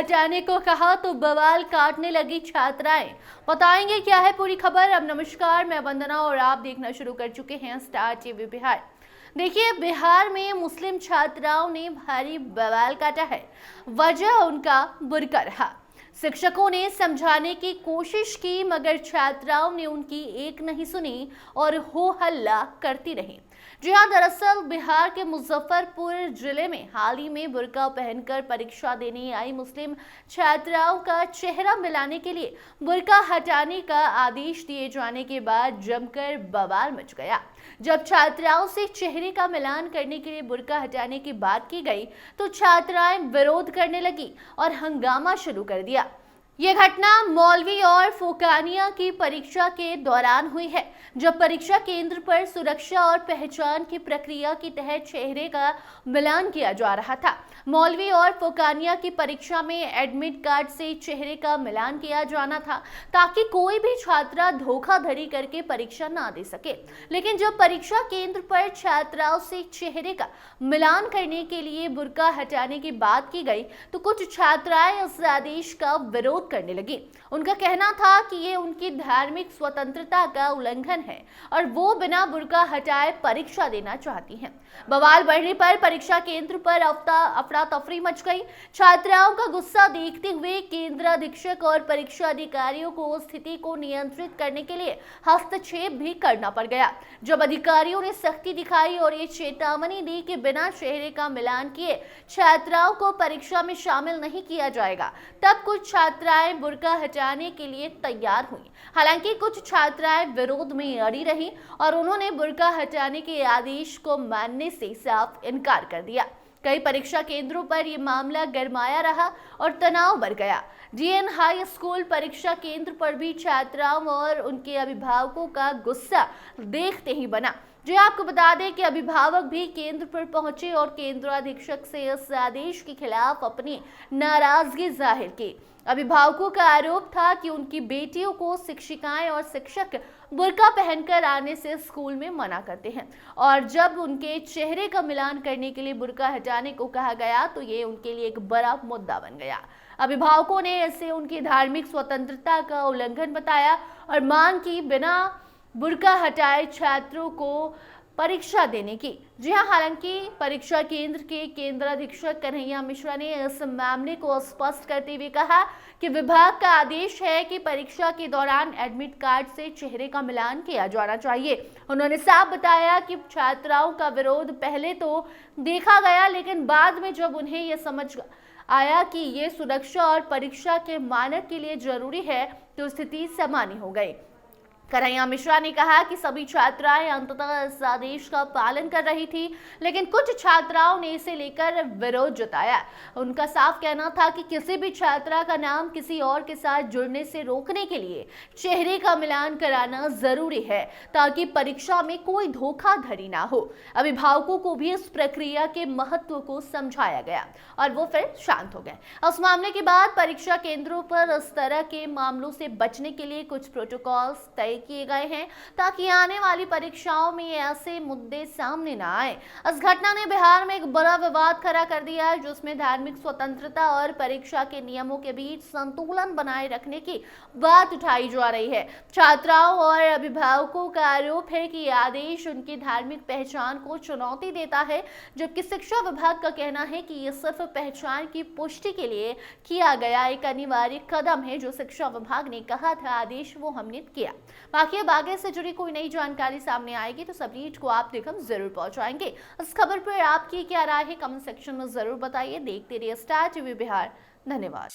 हटाने को कहा तो बवाल काटने लगी छात्राएं। बताएंगे क्या है पूरी खबर। अब नमस्कार, मैं वंदना और आप देखना शुरू कर चुके हैं स्टार टीवी बिहार। देखिए, बिहार में मुस्लिम छात्राओं ने भारी बवाल काटा है। वजह उनका बुर्का रहा। शिक्षकों ने समझाने की कोशिश की मगर छात्राओं ने उनकी एक नहीं सुनी और हो हल्ला करती रही। जी हाँ, दरअसल बिहार के मुजफ्फरपुर जिले में हाल ही में बुर्का पहनकर परीक्षा देने आई मुस्लिम छात्राओं का चेहरा मिलाने के लिए बुर्का हटाने का आदेश दिए जाने के बाद जमकर बवाल मच गया। जब छात्राओं से चेहरे का मिलान करने के लिए बुर्का हटाने की बात की गई तो छात्राएं विरोध करने लगी और हंगामा शुरू कर दिया। ये घटना मौलवी और फोकानिया की परीक्षा के दौरान हुई है, जब परीक्षा केंद्र पर सुरक्षा और पहचान की प्रक्रिया के तहत चेहरे का मिलान किया जा रहा था। मौलवी और फोकानिया की परीक्षा में एडमिट कार्ड से चेहरे का मिलान किया जाना था ताकि कोई भी छात्रा धोखाधड़ी करके परीक्षा ना दे सके। लेकिन जब परीक्षा केंद्र पर छात्राओं से चेहरे का मिलान करने के लिए बुर्का हटाने की बात की गई तो कुछ छात्राएं इस आदेश का विरोध करने लगी। उनका कहना था कि ये उनकी धार्मिक स्वतंत्रता का उल्लंघन है और वो बिना बुर्का हटाए परीक्षा देना चाहती हैं। बवाल बढ़ने पर परीक्षा केंद्र पर अफरा तफरी मच गई। छात्राओं का गुस्सा देखते हुए केंद्र अधीक्षक और परीक्षा अधिकारियों को स्थिति को नियंत्रित करने के लिए हस्तक्षेप भी करना पड़ गया। जब अधिकारियों ने सख्ती दिखाई और ये चेतावनी दी कि बिना चेहरे का मिलान किए छात्राओं को परीक्षा में शामिल नहीं किया जाएगा, तब कुछ छात्राएं बुर्का हटाने के लिए तैयार हुई। हालांकि कुछ छात्राएं विरोध में अड़ी रही और उन्होंने बुर्का हटाने के आदेश को मानने से साफ इनकार कर दिया। कई परीक्षा केंद्रों पर यह मामला गरमाया रहा और तनाव बढ़ गया। जीएन हाई स्कूल परीक्षा केंद्र पर भी छात्राओं और उनके अभिभावकों का गुस्सा देखते ही बना। जो आपको बता दें कि अभिभावक भी केंद्र पर पहुंचे और केंद्र अधीक्षक से इस आदेश के खिलाफ अपनी नाराजगी जाहिर की। अभिभावकों का आरोप था कि उनकी बेटियों को शिक्षिकाएं और शिक्षक बुर्का पहनकर आने से स्कूल में मना करते हैं और जब उनके चेहरे का मिलान करने के लिए बुर्का हटाने को कहा गया तो ये उनके लिए एक बड़ा मुद्दा बन गया। अभिभावकों ने इसे उनकी धार्मिक स्वतंत्रता का उल्लंघन बताया और मांग की बिना बुर्का हटाए छात्रों को परीक्षा देने की। जी हाँ, हालांकि परीक्षा केंद्र के केंद्र अधीक्षक कन्हैया मिश्रा ने इस मामले को स्पष्ट करते हुए कहा कि विभाग का आदेश है कि परीक्षा के दौरान एडमिट कार्ड से चेहरे का मिलान किया जाना चाहिए। उन्होंने साफ बताया कि छात्राओं का विरोध पहले तो देखा गया, लेकिन बाद में जब उन्हें यह समझ आया कि ये सुरक्षा और परीक्षा के मानक के लिए जरूरी है तो स्थिति सामान्य हो गई। कन्हैया मिश्रा ने कहा कि सभी छात्राएं अंततः इस आदेश का पालन कर रही थी, लेकिन कुछ छात्राओं ने इसे लेकर विरोध जताया। उनका साफ कहना था कि किसी भी छात्रा का नाम किसी और के साथ जुड़ने से रोकने के लिए चेहरे का मिलान कराना जरूरी है ताकि परीक्षा में कोई धोखाधड़ी ना हो। अभिभावकों को भी इस प्रक्रिया के महत्व को समझाया गया और वो फिर शांत हो गए। उस मामले के बाद परीक्षा केंद्रों पर इस तरह के मामलों से बचने के लिए कुछ प्रोटोकॉल्स तय किए गए हैं ताकि आने वाली परीक्षाओं में ऐसे मुद्दे सामने ना आए। इस घटना ने बिहार में एक बड़ा विवाद खड़ा कर दिया है, जिसमें धार्मिक स्वतंत्रता और परीक्षा के नियमों के बीच संतुलन बनाए रखने की बात उठाई जा रही है। छात्राओं और अभिभावकों का आरोप है कि यह आदेश उनकी धार्मिक पहचान को चुनौती देता है, जबकि शिक्षा विभाग का कहना है कि यह सिर्फ पहचान की पुष्टि के लिए किया गया एक अनिवार्य कदम है। जो शिक्षा विभाग ने कहा था आदेश वो हमने किया। बाकी अब आगे से जुड़ी कोई नई जानकारी सामने आएगी तो सब रीच को आप तक हम जरूर पहुंचाएंगे। इस खबर पर आपकी क्या राय है कमेंट सेक्शन में जरूर बताइए। देखते रहिए स्टार टीवी बिहार। धन्यवाद।